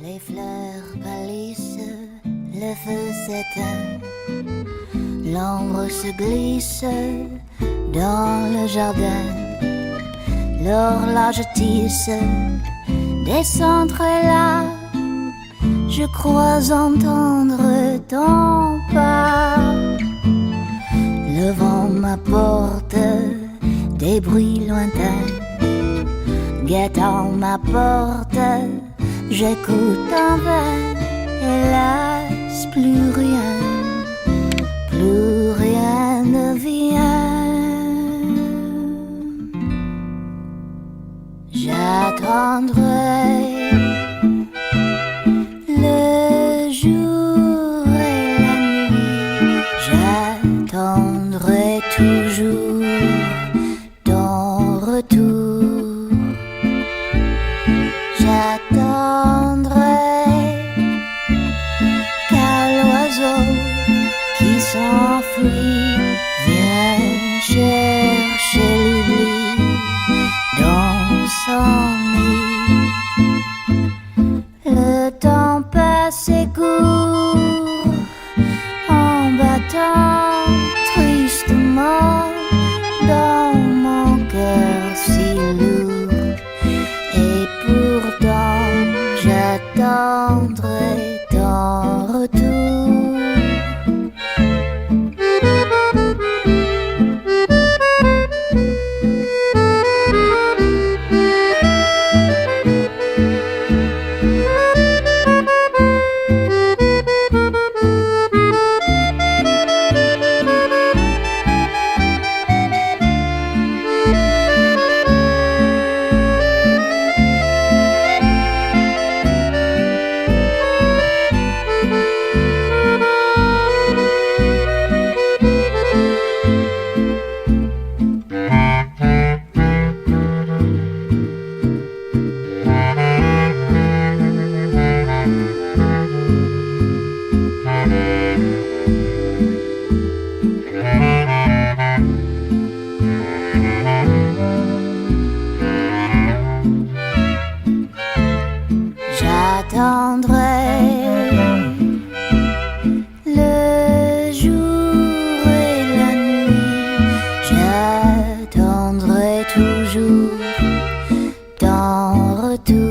Les fleurs pâlissent, le feu s'éteint, l'ombre se glisse dans le jardin. L'horloge tisse des centres là. Je crois entendre ton pas. Le vent m'apporte des bruits lointains. Guettant ma porte, j'écoute en vain. Hélas, plus rien ne vient. J'attendrai le jour et la nuit. J'attendrai toujours ton retour. J'attendrai qu'à l'oiseau qui s'enfuit vienne chercher l'oubli dans son nid. Le temps passe et court en battant tristement dans mon cœur si lourd. Et pourtant j'attendrai ton retour. J'attendrai le jour et la nuit. J'attendrai toujours ton retour.